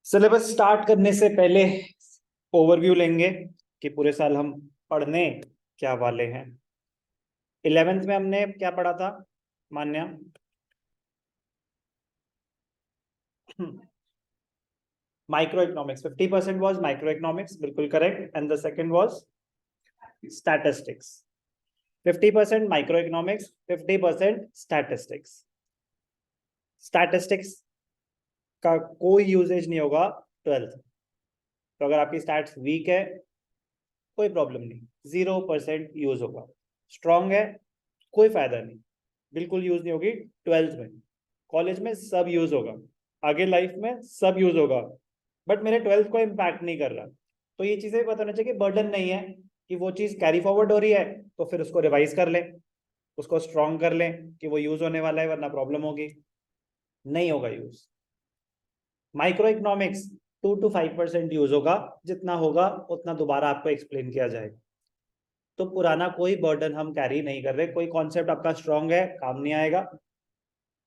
Syllabus start करने से पहले ओवरव्यू लेंगे कि पूरे साल हम पढ़ने क्या वाले हैं। 11th में हमने क्या पढ़ा था Manya? Micro economics. 50% was micro economics, बिल्कुल correct. And the second was statistics. 50% micro economics, 50% statistics. Statistics का कोई यूजेज नहीं होगा 12th। तो अगर आपकी स्टैट्स वीक है कोई प्रॉब्लम नहीं, 0% यूज होगा। स्ट्रांग है कोई फायदा नहीं, बिल्कुल यूज नहीं होगी 12th में। कॉलेज में सब यूज होगा, आगे लाइफ में सब यूज होगा, बट मेरे 12th को इम्पैक्ट नहीं कर रहा। तो ये चीजें भी पता होना चाहिए कि बर्डन नहीं है, कि वो चीज कैरी फॉरवर्ड हो रही है तो फिर उसको रिवाइज कर लें, उसको स्ट्रॉन्ग कर लें कि वो यूज होने वाला है, वरना प्रॉब्लम होगी, नहीं होगा use. Micro economics 2 to 5% use होगा, जितना होगा उतना दोबारा आपको एक्सप्लेन किया जाएगा। तो पुराना कोई बर्डन हम कैरी नहीं कर रहे। कोई कॉन्सेप्ट आपका स्ट्रांग है काम नहीं आएगा,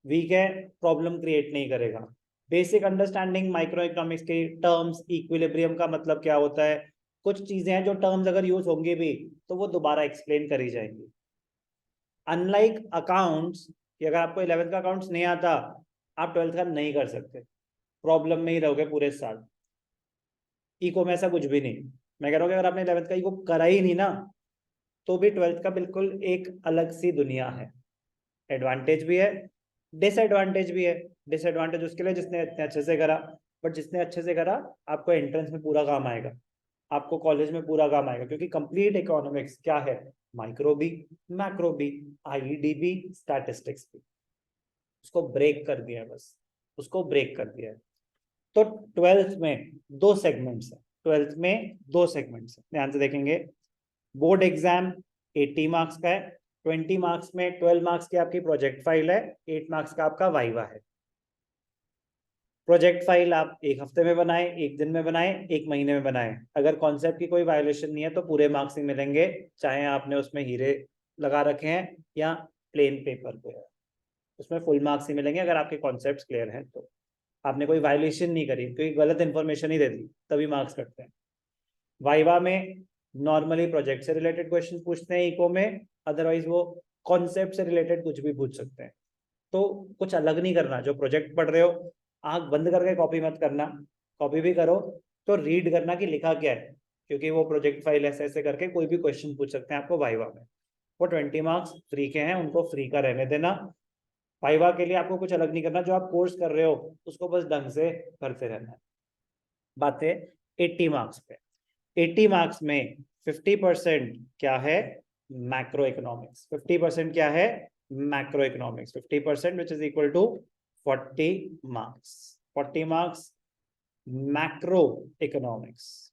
वीक है प्रॉब्लम क्रिएट नहीं करेगा। बेसिक अंडरस्टैंडिंग माइक्रो इकोनॉमिक्स के टर्म्स, इक्विलिब्रियम का मतलब क्या होता है, कुछ चीजें हैं जो टर्म्स अगर यूज होंगे भी तो वो दोबारा एक्सप्लेन करी जाएंगी। अनलाइक अकाउंट्स, कि अगर आपको 11th का अकाउंट्स नहीं आता आप 12th का नहीं कर सकते, प्रॉब्लम में ही रहोगे पूरे साल। इको में ऐसा कुछ भी नहीं। मैं कह रहा हूँ कि अगर आपने 11th का इको करा ही नहीं ना तो भी 12th का बिल्कुल एक अलग सी दुनिया है। एडवांटेज भी है, डिसएडवांटेज भी है। डिसएडवांटेज उसके लिए जिसने इतने अच्छे से करा, बट जिसने अच्छे से करा आपको एंट्रेंस में पूरा काम आएगा, आपको कॉलेज में पूरा काम आएगा, क्योंकि कंप्लीट इकोनॉमिक्स क्या है, माइक्रो भी, मैक्रो भी, आईडी भी, स्टैटिस्टिक्स भी। उसको ब्रेक कर दिया है, बस उसको ब्रेक कर दिया है। तो 12th में दो सेगमेंट्स है, 12th में दो सेगमेंट्स है, ध्यान से देखेंगे। बोर्ड एग्जाम 80 मार्क्स का है, 20 मार्क्स में 12 मार्क्स की आपकी प्रोजेक्ट फाइल है, 8 मार्क्स का आपका वाइवा है। प्रोजेक्ट फाइल आप एक हफ्ते में बनाए, एक दिन में बनाए, एक महीने में बनाए, अगर कॉन्सेप्ट की कोई वायोलेशन नहीं है तो पूरे मार्क्स ही मिलेंगे, चाहे आपने उसमें हीरे लगा रखे हैं या प्लेन पेपर पे है, उसमें फुल मार्क्स ही मिलेंगे अगर आपके कॉन्सेप्ट क्लियर हैं तो। आपने कोई वायोलेशन नहीं करी, कोई गलत इन्फॉर्मेशन ही दे दी, तभी मार्क्स कटते हैं। वाइवा में नॉर्मली प्रोजेक्ट से रिलेटेड क्वेश्चन पूछते हैं इको में, अदरवाइज वो कॉन्सेप्ट से रिलेटेड कुछ भी पूछ सकते हैं। तो कुछ अलग नहीं करना, जो प्रोजेक्ट पढ़ रहे हो आंख बंद करके कॉपी मत करना, कॉपी भी करो तो रीड करना कि लिखा क्या है, क्योंकि वो प्रोजेक्ट फाइल ऐसे ऐसे करके कोई भी क्वेश्चन पूछ सकते हैं आपको वाइवा में। वो 20 मार्क्स फ्री के हैं, उनको फ्री का रहने देना। वाइवा के लिए आपको कुछ अलग नहीं करना, जो आप कोर्स कर रहे हो उसको बस ढंग से करते रहना है। बातें 80 मार्क्स पे, 80 मार्क्स में 50% क्या है, मैक्रो इकोनॉमिक्स। 50% क्या है, macro economics. 50% which is equal to 40 marks. 40 marks macro economics.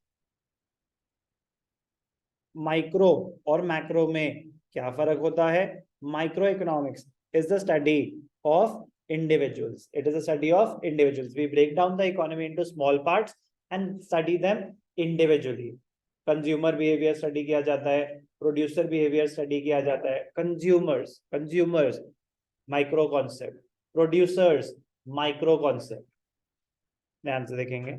Micro और मैक्रो में क्या फर्क होता है? Micro economics is the study of individuals. It is a study of individuals. We break down the economy into small parts and study them individually. Consumer behaviour study किया जाता है, producer behaviour study किया जाता है। Consumers micro concept, producers micro concept. ध्यान से देखेंगे।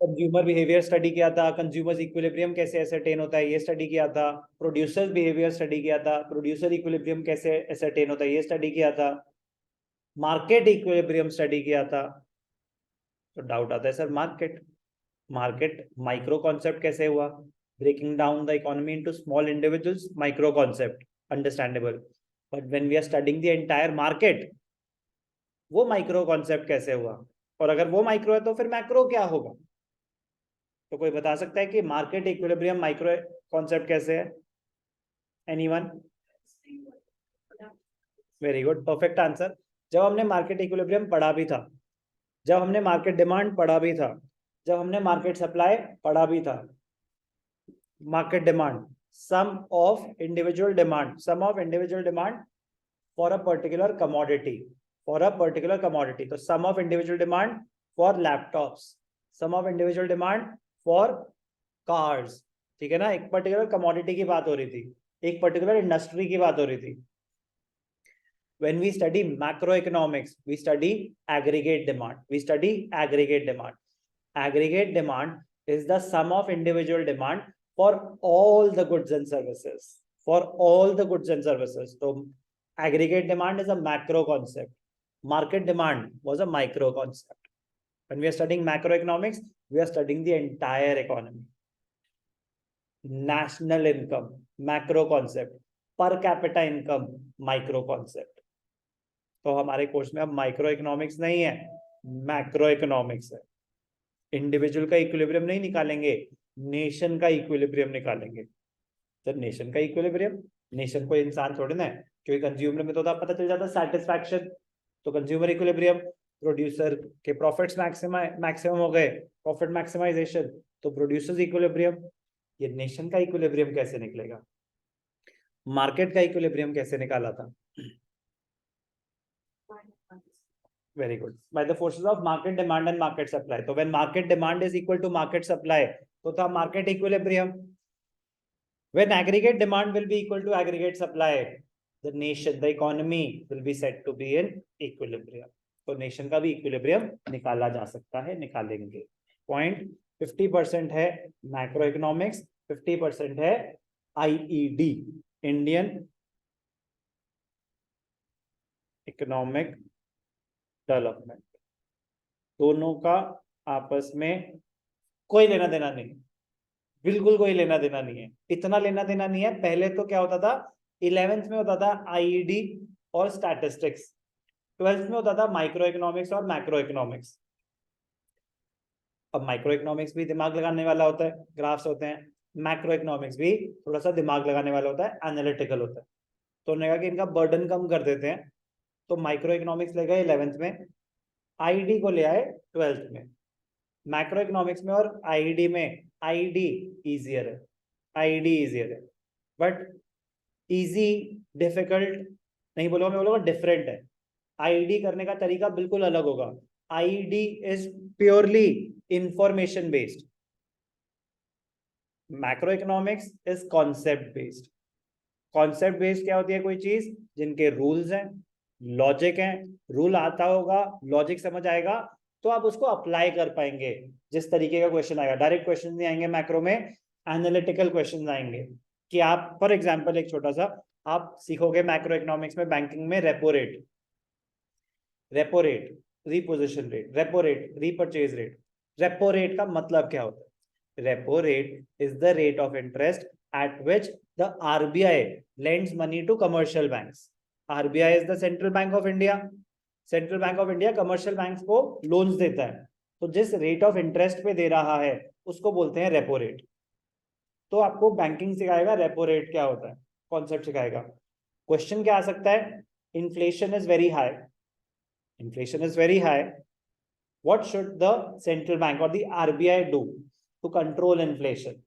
Consumer behaviour study किया था, कंज्यूमर्स इक्विलिब्रियम कैसे एसरटेन होता है ये स्टडी किया था। प्रोड्यूसर्स बिहेवियर स्टडी किया था, प्रोड्यूसर इक्विलिब्रियम कैसे एसरटेन होता है ये स्टडी किया था। मार्केट इक्विलिब्रियम स्टडी किया था। तो डाउट आता है sir market, market micro concept कैसे हुआ? Breaking down the economy into small individuals, micro concept, understandable. But when we are studying the entire market, वो माइक्रो कॉन्सेप्ट कैसे हुआ? और अगर वो माइक्रो है तो फिर मैक्रो क्या होगा? तो कोई बता सकता है कि मार्केट इक्विलिब्रियम माइक्रो कॉन्सेप्ट कैसे है? Anyone? Very good, perfect answer. जब हमने मार्केट इक्विलिब्रियम पढ़ा भी था, जब हमने मार्केट डिमांड पढ़ा भी था, जब हमने मार्केट सप्लाई पढ़ा भी था। Market demand, sum of individual demand, sum of individual demand for a particular commodity, for a particular commodity. तो sum of individual demand for laptops, sum of individual demand for cars. ठीक है ना, एक particular commodity की बात हो रही थी, एक पर्टिकुलर इंडस्ट्री की बात हो रही थी। When we study macroeconomics, we study aggregate demand. We study aggregate demand. Aggregate demand is the sum of individual demand for all the goods and services. For all the goods and services. So aggregate demand is a macro concept. Market demand was a micro concept. When we are studying macroeconomics, we are studying the entire economy. National income, macro concept. Per capita income, micro concept. तो हमारे course में अब micro economics नहीं है, macro economics है. Individual का equilibrium नहीं निकालेंगे, नेशन का इक्विलिब्रियम निकालेंगे. तो नेशन का इक्विलिब्रियम, नेशन को इंसान थोड़े ना है, क्योंकि कंज्यूमर में तो पता चल जाता है सेटिस्फैक्शन. तो कंज्यूमर इक्विलिब्रियम, प्रोड्यूसर के प्रॉफिट्स मैक्सिमम हो गए, प्रॉफिट मैक्सिमाइजेशन, तो प्रोड्यूसर्स इक्विलिब्रियम. ये नेशन का इक्विलिब्रियम कैसे निकलेगा? मार्केट का इक्विलिब्रियम कैसे निकाला था? Very good. By the forces of market demand and market supply. So when market demand is equal to market supply, तो था market equilibrium. When aggregate demand will be equal to aggregate supply, the nation, the economy will be said to be in equilibrium. तो nation का भी equilibrium निकाला जा सकता है, निकालेंगे. Point 50% है macroeconomics, 50% है IED, Indian Economic डेवलपमेंट. दोनों का आपस में कोई लेना देना नहीं, बिल्कुल कोई लेना देना नहीं है. इतना लेना देना नहीं है. पहले तो क्या होता था, 11th में होता था आईईडी और स्टैटिस्टिक्स, 12th में होता था माइक्रो इकोनॉमिक्स और मैक्रो इकोनॉमिक्स. अब माइक्रो इकोनॉमिक्स भी दिमाग लगाने वाला होता है, ग्राफ्स होते हैं. मैक्रो इकोनॉमिक्स भी थोड़ा सा दिमाग लगाने वाला होता है, एनालिटिकल होता है. तो उन्होंने कहा कि इनका बर्डन कम कर देते हैं, तो माइक्रो इकोनॉमिक्स ले गए 11th में, आईडी को ले आए 12th में. मैक्रो इकोनॉमिक्स में और आईडी में, आईडी इजियर है, आईडी इजियर है, बट इजी डिफिकल्ट नहीं बोलूंगा, मैं बोलूंगा डिफरेंट है. आईडी करने का तरीका बिल्कुल अलग होगा. ID is purely information based, macro economics is concept based. Concept based क्या होती है? कोई चीज जिनके रूल्स हैं, लॉजिक है, रूल आता होगा, लॉजिक समझ आएगा, तो आप उसको अप्लाई कर पाएंगे. जिस तरीके का क्वेश्चन आएगा, डायरेक्ट क्वेश्चन नहीं आएंगे मैक्रो में, एनालिटिकल क्वेश्चन आएंगे. कि आप फॉर एग्जांपल एक छोटा सा आप सीखोगे मैक्रो इकोनॉमिक्स में, बैंकिंग में repo rate, repo rate, reposition rate, repo rate, repurchase rate. Repo rate का मतलब क्या होता है? Repo rate is the rate of interest at which the RBI lends money to commercial banks. RBI is the Central Bank of India. Central Bank of India commercial banks को loans देता है, तो जिस रेट ऑफ इंटरेस्ट पे दे रहा है उसको बोलते हैं रेपो रेट. तो आपको बैंकिंग सिखाएगा रेपो रेट क्या होता है, कॉन्सेप्ट सिखाएगा. क्वेश्चन क्या आ सकता है? Inflation is very high, inflation is very high, what should the central bank और the RBI do to control inflation?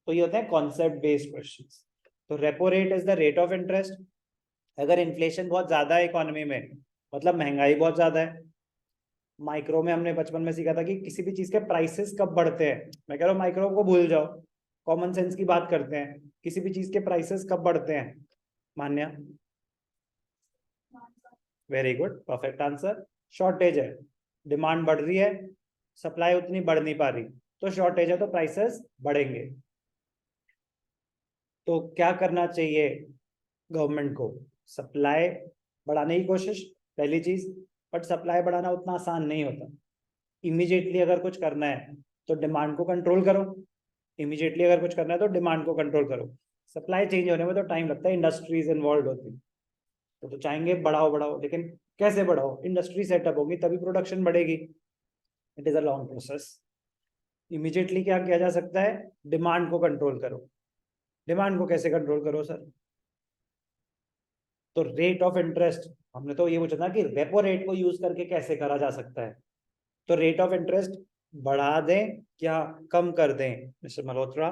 तो ये होते हैं कॉन्सेप्ट बेस्ड क्वेश्चंस. तो repo rate is the rate of interest. अगर इन्फ्लेशन बहुत ज्यादा है इकोनॉमी में, मतलब महंगाई बहुत ज्यादा है. माइक्रो में हमने बचपन में सीखा था कि किसी भी चीज के प्राइसेस कब बढ़ते हैं. मैं कह रहा हूँ माइक्रो को भूल जाओ, कॉमन सेंस की बात करते हैं. किसी भी चीज के प्राइसेस कब बढ़ते हैं? Manya, very good, perfect answer. Shortage है, डिमांड बढ़ रही है, सप्लाई उतनी बढ़ नहीं पा रही, तो शॉर्टेज है, तो प्राइसेस बढ़ेंगे. तो क्या करना चाहिए गवर्नमेंट को? सप्लाई बढ़ाने की कोशिश, पहली चीज. बट सप्लाई बढ़ाना उतना आसान नहीं होता. इमीडिएटली अगर कुछ करना है तो डिमांड को कंट्रोल करो, इमीडिएटली अगर कुछ करना है तो डिमांड को कंट्रोल करो. सप्लाई चेंज होने में तो टाइम लगता है, इंडस्ट्रीज इन्वॉल्व होती है. तो चाहेंगे बढ़ाओ बढ़ाओ, लेकिन कैसे बढ़ाओ? इंडस्ट्री सेटअप होगी तभी प्रोडक्शन बढ़ेगी. It is a long process. Immediately क्या किया जा सकता है? डिमांड को कंट्रोल करो. डिमांड को कैसे कंट्रोल करो सर? तो रेट ऑफ इंटरेस्ट, हमने तो ये पूछा था कि रेपो रेट को यूज करके कैसे करा जा सकता है. तो रेट ऑफ इंटरेस्ट बढ़ा दें या कम कर दें mister Malhotra?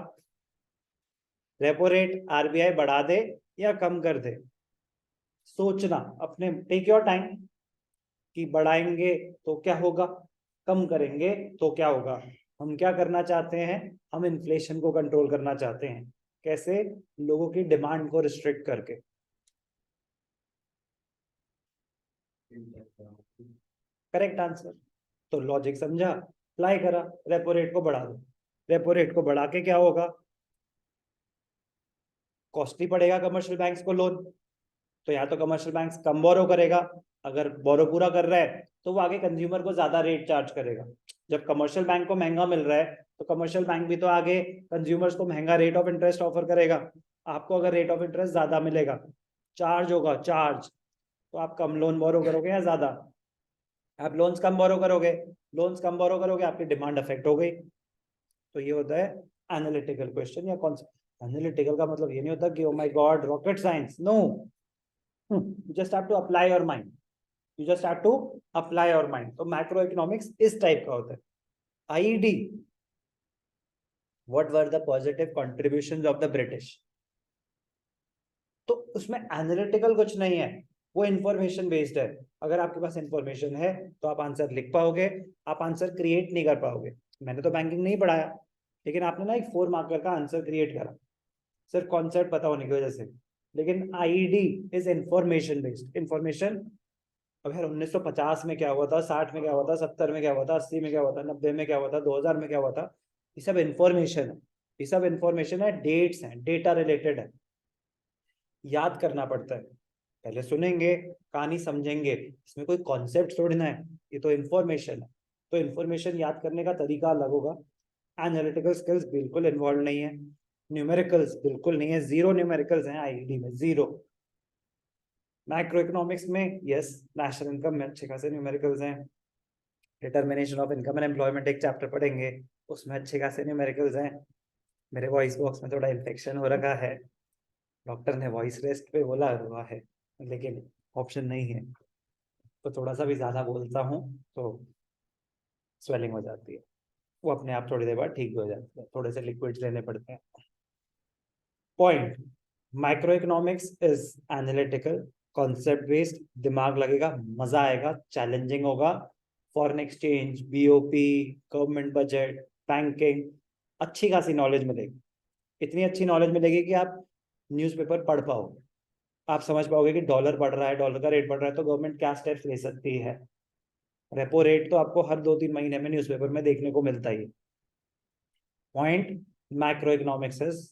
Repo rate RBI बढ़ा दे या कम कर दे? सोचना अपने, टेक योर टाइम, कि बढ़ाएंगे तो क्या होगा, कम करेंगे तो क्या होगा. हम क्या करना चाहते हैं? हम इन्फ्लेशन को कंट्रोल करना चाहते हैं. कैसे? लोगों की डिमांड को रिस्ट्रिक्ट करके. Correct answer. तो लॉजिक समझा, अप्लाई करा, रेपो रेट को बढ़ा दो। रेपो रेट को बढ़ा के क्या होगा, कॉस्टली पड़ेगा कमर्शियल बैंक्स को लोन, तो या तो कमर्शियल बैंक्स कम बोरो करेगा, अगर बोरो पूरा कर रहा है तो वो आगे कंज्यूमर को ज्यादा रेट चार्ज करेगा। जब कमर्शियल बैंक को महंगा मिल रहा है तो कमर्शियल बैंक भी तो आगे कंज्यूमर्स को महंगा रेट ऑफ इंटरेस्ट ऑफर करेगा। आपको अगर रेट ऑफ इंटरेस्ट ज्यादा मिलेगा, चार्ज होगा चार्ज, तो आप कम लोन बोरो करोगे या ज्यादा? आप लोन्स कम बोरो करोगे, लोन्स कम बोरो करोगे, आपकी डिमांड अफेक्ट हो गई। तो ये होता है एनालिटिकल क्वेश्चन या कॉन्सेप्ट। एनालिटिकल का मतलब ये नहीं होता कि oh my god rocket science, no, you just have to apply your mind, you just have to apply your mind। तो मैक्रो इकोनॉमिक्स इस टाइप का होता है। ID, what were the positive contributions of the British, तो उसमें analytical कुछ नहीं है, वो इंफॉर्मेशन बेस्ड है। अगर आपके पास इंफॉर्मेशन है तो आप आंसर लिख पाओगे, आप आंसर क्रिएट नहीं कर पाओगे। मैंने तो बैंकिंग नहीं पढ़ाया, लेकिन आपने ना एक 4 मार्कर का आंसर क्रिएट करा सिर्फ कॉन्सेप्ट पता होने की वजह से। लेकिन ID is information based. Information, अब यार 1950 में क्या हुआ था, 60 में क्या हुआ था, 70 में क्या हुआ था, 80 में क्या हुआ था, 90 में क्या हुआ था, 2000 में क्या हुआ था, ये सब इंफॉर्मेशन है। ये सब इंफॉर्मेशन है, डेट्स हैं, डेटा रिलेटेड है, याद करना पड़ता है। पहले सुनेंगे, कहानी समझेंगे, इसमें कोई कॉन्सेप्ट छोड़ना है, ये तो इंफॉर्मेशन है। तो इंफॉर्मेशन याद करने का तरीका अलग होगा। एनालिटिकल स्किल्स बिल्कुल इन्वॉल्व नहीं है, न्यूमेरिकल्स बिल्कुल नहीं है, जीरो न्यूमेरिकल्स हैं आईडी में, जीरो। मैक्रो इकोनॉमिक्स में यस, नेशनल इनकम में अच्छे खासे न्यूमेरिकल्स हैं। Determination of income and employment एक चैप्टर पढ़ेंगे, उसमें अच्छे खासे न्यूमेरिकल्स हैं। मेरे वॉइस बॉक्स में थोड़ा इन्फेक्शन हो रखा है, डॉक्टर ने वॉइस रेस्ट पे बोला हुआ है, लेकिन ऑप्शन नहीं है, तो थोड़ा सा भी ज्यादा बोलता हूँ तो स्वेलिंग हो जाती है, वो अपने आप थोड़ी देर बाद ठीक हो जाती है, थोड़े से लिक्विड्स लेने पड़ते हैं। Point, micro economics is analytical, concept based, दिमाग लगेगा, मजा आएगा, चैलेंजिंग होगा। Foreign exchange, BOP, government budget, banking, अच्छी खासी नॉलेज मिलेगी। इतनी अच्छी नॉलेज मिलेगी कि आप न्यूज़पेपर पढ़ पाओगे, आप समझ पाओगे कि डॉलर बढ़ रहा है, डॉलर का रेट बढ़ रहा है, तो गवर्नमेंट क्या स्टेप्स ले सकती है। रेपो रेट तो आपको हर 2-3 महीने में न्यूज़पेपर में देखने को मिलता ही है। Point, macro economics is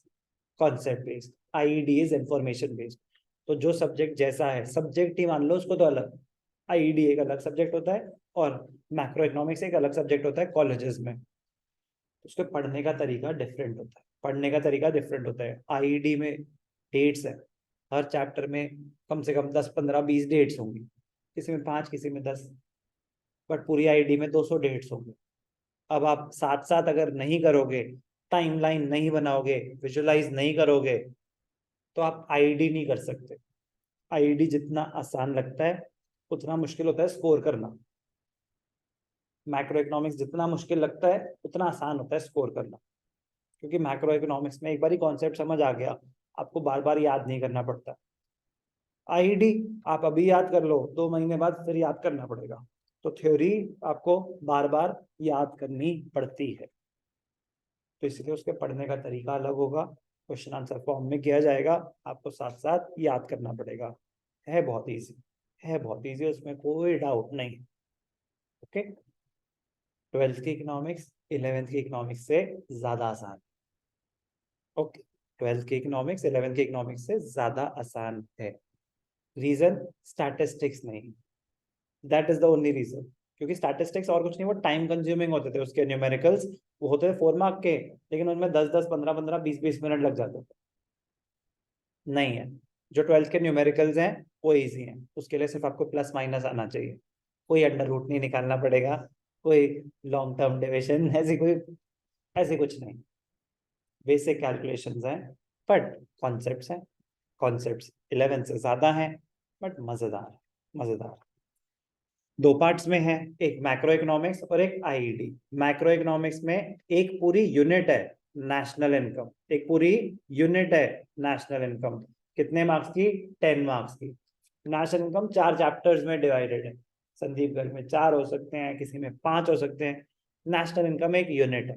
concept based, IED is information based. तो जो सब्जेक्ट जैसा है, सब्जेक्ट ही मान लो उसको, तो अलग, आईईडी एक अलग सब्जेक्ट होता है और मैक्रो इकोनॉमिक्स एक अलग सब्जेक्ट होता है कॉलेजेस में। उसके पढ़ने का तरीका डिफरेंट होता है, पढ़ने का तरीका डिफरेंट होता है। आईईडी में डेट्स है, हर चैप्टर में कम से कम 10-15-20 डेट्स होंगी, किसी में 5, किसी में 10, बट पूरी आईडी में 200 डेट्स होंगे। अब आप साथ साथ अगर नहीं करोगे, टाइमलाइन नहीं बनाओगे, विजुअलाइज नहीं करोगे, तो आप आईडी नहीं कर सकते। आईडी जितना आसान लगता है उतना मुश्किल होता है स्कोर करना। मैक्रो इकोनॉमिक्स जितना मुश्किल लगता है उतना आसान होता है स्कोर करना, क्योंकि मैक्रो इकोनॉमिक्स में एक बार ही कॉन्सेप्ट समझ आ गया, आपको बार बार याद नहीं करना पड़ता। आईडी आप अभी याद कर लो, 2 महीने बाद फिर याद करना पड़ेगा, तो थ्योरी आपको बार बार याद करनी पड़ती है, तो इसलिए उसके पढ़ने का तरीका अलग होगा, क्वेश्चन आंसर फॉर्म में किया जाएगा, आपको साथ साथ याद करना पड़ेगा। है बहुत ईजी, है बहुत ईजी, उसमें कोई डाउट नहीं। ओके, 12th की इकोनॉमिक्स 11th की इकोनॉमिक्स से ज्यादा आसान। ओके, 12th की इकोनॉमिक्स 11th की इकोनॉमिक्स से ज्यादा आसान है। रीजन, स्टैटिस्टिक्स नहीं, that is the only reason. क्योंकि स्टैटिस्टिक्स और कुछ नहीं, वो टाइम कंज्यूमिंग होते थे, उसके न्यूमेरिकल्स वो होते थे 4 मार्क के, लेकिन उनमें 10-10, 15-15, 20-20 मिनट लग जाते थे। नहीं है, जो 12th के न्यूमेरिकल्स हैं वो इजी हैं, उसके लिए सिर्फ आपको प्लस माइनस आना चाहिए, कोई अंडर रूट नहीं निकालना पड़ेगा, कोई लॉन्ग टर्म डिविजन ऐसी कुछ नहीं, बेसिक कैलकुलेशंस हैं, बट कॉन्सेप्ट्स हैं। कॉन्सेप्ट्स 11 से ज्यादा हैं, बट मजेदार, मजेदार। 2 पार्ट्स में है, एक मैक्रो इकोनॉमिक्स और एक आईईडी। मैक्रो इकोनॉमिक्स में एक पूरी यूनिट है नेशनल इनकम, एक पूरी यूनिट है नेशनल इनकम, कितने मार्क्स की, 10 मार्क्स की। नेशनल इनकम 4 चैप्टर्स में डिवाइडेड है, संदीप घर में 4 हो सकते हैं, किसी में 5 हो सकते हैं। नेशनल इनकम एक यूनिट है,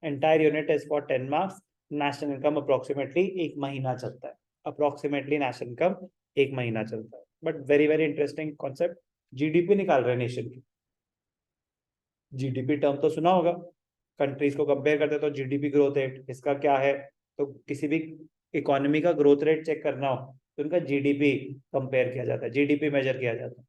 entire unit is for 10 marks. National income approximately 1 महीना चलता है, अप्रोक्सीमेटली नेशनल इनकम 1 महीना चलता है। But very very interesting concept. GDP निकाल रहे हैं नेशन की। जीडीपी टर्म तो सुना होगा, कंट्रीज को कंपेयर करते हैं तो जीडीपी ग्रोथ रेट इसका क्या है, तो किसी भी इकोनॉमी का ग्रोथ रेट चेक करना हो तो उनका जीडीपी कंपेयर किया जाता है, जीडीपी मेजर किया जाता है।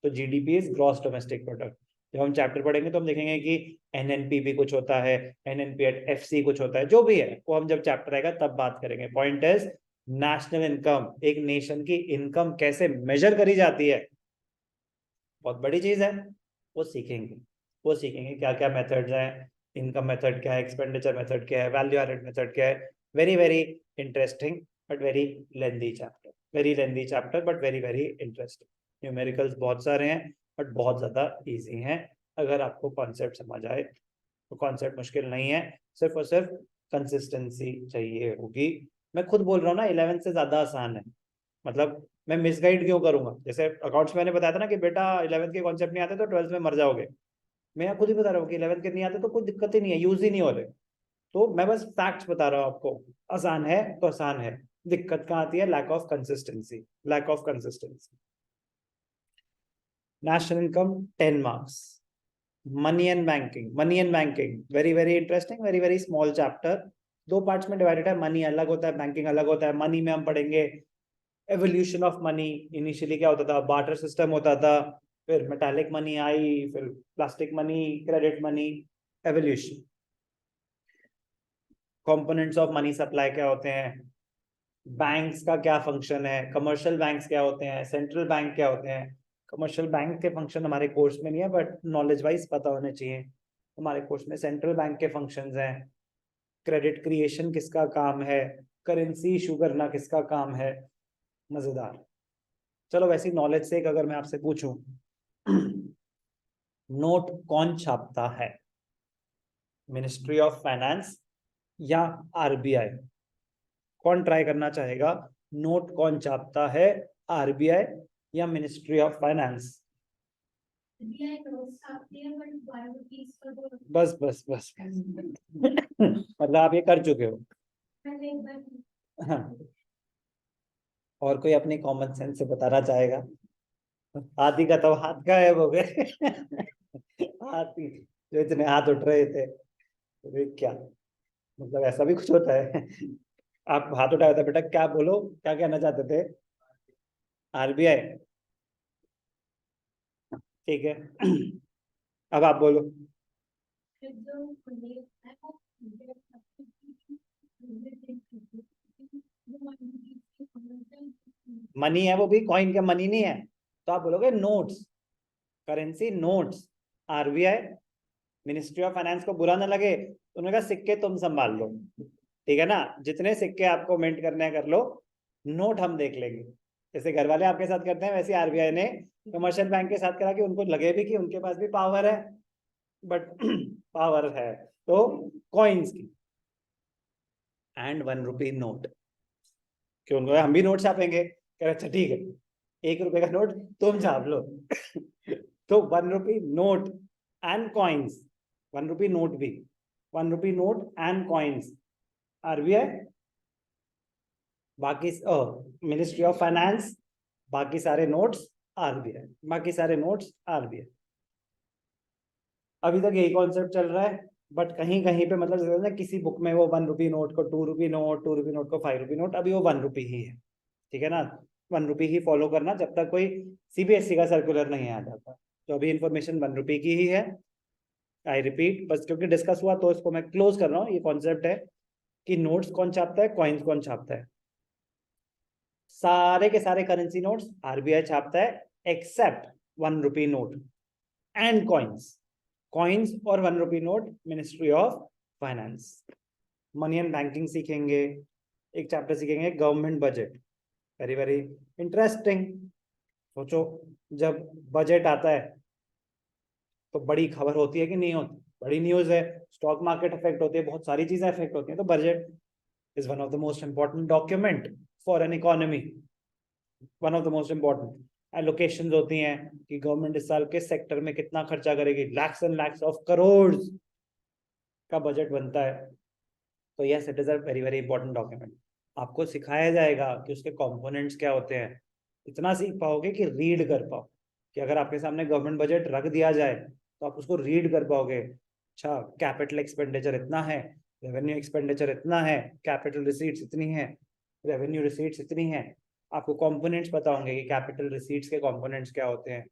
तो GDP is gross domestic product. जब हम चैप्टर पढ़ेंगे तो हम देखेंगे कि एनएनपी भी कुछ होता है, एनएनपी एट एफसी कुछ होता है, जो भी है वो हम जब चैप्टर आएगा तब बात करेंगे। पॉइंट इज नेशनल इनकम, एक नेशन की इनकम कैसे मेजर करी जाती है, बहुत बड़ी चीज है। वो सीखेंगे, वो सीखेंगे क्या क्या मेथड्स हैं, इनकम मेथड क्या है, एक्सपेंडिचर मेथड क्या है, वैल्यू एडेड मेथड क्या है। Very very interesting but very lengthy chapter, very lengthy chapter but very very interesting. Numericals बहुत सारे हैं बट बहुत ज्यादा इजी हैं अगर आपको कॉन्सेप्ट समझ आए तो। कॉन्सेप्ट मुश्किल नहीं है, सिर्फ और सिर्फ कंसिस्टेंसी चाहिए होगी। मैं खुद बोल रहा हूँ ना 11th से ज्यादा आसान है। मतलब मैं मिसगाइड क्यों करूंगा, जैसे अकाउंट्स में मैंने बताया था ना कि बेटा 11th के कॉन्सेप्ट नहीं आते तो 12th में मर जाओगे। मैं यहाँ खुद ही बता रहा हूँ कि 11th के नहीं आते तो कोई दिक्कत ही नहीं है, यूज ही नहीं हो रहे। तो मैं बस फैक्ट्स बता रहा हूँ आपको। आसान है तो आसान है, दिक्कत कहाँ आती है, lack of consistency, lack of consistency. National income 10 marks. Money and banking, money and banking very very interesting, very very small chapter. दो पार्ट्स में डिवाइडेड है, मनी अलग होता है, बैंकिंग अलग होता है। मनी में हम पढ़ेंगे एवोल्यूशन ऑफ मनी। इनिशियली क्या होता था, बार्टर सिस्टम होता था, फिर मेटालिक मनी आई, फिर plastic money, credit money, evolution. Components of money supply क्या होते हैं, बैंक्स का क्या फंक्शन है, कमर्शियल बैंक्स क्या होते हैं, सेंट्रल बैंक क्या होते हैं। कमर्शियल बैंक के फंक्शन हमारे कोर्स में नहीं है बट नॉलेज वाइज पता होने चाहिए। हमारे कोर्स में सेंट्रल बैंक के फंक्शंस हैं, क्रेडिट क्रिएशन किसका काम है, करेंसी इशू करना किसका काम है। मजेदार। चलो वैसी नॉलेज से अगर मैं आपसे पूछूं नोट कौन छापता है, मिनिस्ट्री ऑफ फाइनेंस या आरबीआई? कौन ट्राई करना चाहेगा, नोट कौन छापता है, आरबीआई या मिनिस्ट्री ऑफ फाइनेंस? बस बस बस मतलब आप ये कर चुके हो। हाँ। और कोई अपनी कॉमन सेंस से बताना चाहेगा? हाथी का तो हाथ गायब हो गए हाथी जो इतने हाथ उठ रहे थे, तो क्या मतलब ऐसा भी कुछ होता है आप हाथ उठाया था बेटा, क्या बोलो, क्या कहना चाहते थे? आरबीआई, ठीक है अब आप बोलो। मनी है वो भी, कॉइन का मनी नहीं है, तो आप बोलोगे notes, currency notes. RBI, ministry of finance को बुरा ना लगे, उन्होंने कहा सिक्के तुम संभाल लो, ठीक है ना, जितने सिक्के आपको मिंट करने हैं कर लो, नोट हम देख लेंगे। जैसे घर वाले आपके साथ करते हैं वैसे आरबीआई ने कमर्शियल बैंक के साथ करा कि उनको लगे भी कि उनके पास भी पावर है, बट पावर है तो कॉइन्स की। एंड 1 रुपी नोट, क्यों उनको हम भी नोट छापेंगे, कह रहे अच्छा ठीक है, 1 रुपए का नोट तुम छाप लो तो 1 rupee note and coins, 1 rupee note भी, 1 rupee note and coins RBI, बाकी मिनिस्ट्री ऑफ फाइनेंस, बाकी सारे नोट्स आरबीआई, बाकी सारे नोट्स आरबीआई। अभी तक यही कॉन्सेप्ट चल रहा है, बट कहीं कहीं पे मतलब जैसे ना किसी बुक में वो 1 रुपी नोट को 2 रुपी नोट, 2 रुपी नोट को 5 रुपी नोट, अभी वो 1 रुपी ही है, ठीक है ना। 1 रुपी ही फॉलो करना जब तक कोई सीबीएसई का सर्कुलर नहीं आ जाता। तो अभी इंफॉर्मेशन 1 रुपी की ही है। आई रिपीट, बस क्योंकि डिस्कस हुआ तो इसको मैं क्लोज कर रहा हूँ। ये कॉन्सेप्ट है कि नोट्स कौन छापता है, कॉइन्स कौन छापता है। सारे के सारे करेंसी नोट्स आरबीआई छापता है, except 1 rupee note and coins, coins और 1 rupee note ministry of finance. Money and banking सीखेंगे, एक चैप्टर सीखेंगे government budget, very very interesting. सोचो जब बजट आता है तो बड़ी खबर होती है कि नहीं होती, बड़ी न्यूज है, स्टॉक मार्केट अफेक्ट होती है, बहुत सारी चीजें अफेक्ट होती हैं। तो budget is one of the most important document for an economy, one of the most important. Allocation होती हैं कि गवर्नमेंट इस साल के सेक्टर में कितना खर्चा करेगी, लैक्स एंड लैक्स ऑफ करोड़ का बजट बनता है। तो yes it is a very very important document. आपको सिखाया जाएगा कि उसके कंपोनेंट्स क्या होते हैं, इतना सीख पाओगे कि रीड कर पाओ, कि अगर आपके सामने गवर्नमेंट बजट रख दिया जाए तो आप उसको रीड कर पाओगे। अच्छा, कैपिटल एक्सपेंडिचर इतना है, रेवेन्यू एक्सपेंडिचर इतना है, कैपिटल रिसीट्स इतनी है, रेवेन्यू रिसीट्स इतनी है। आपको कंपोनेंट्स पता होंगे कि कैपिटल रिसीट्स के कंपोनेंट्स क्या होते हैं,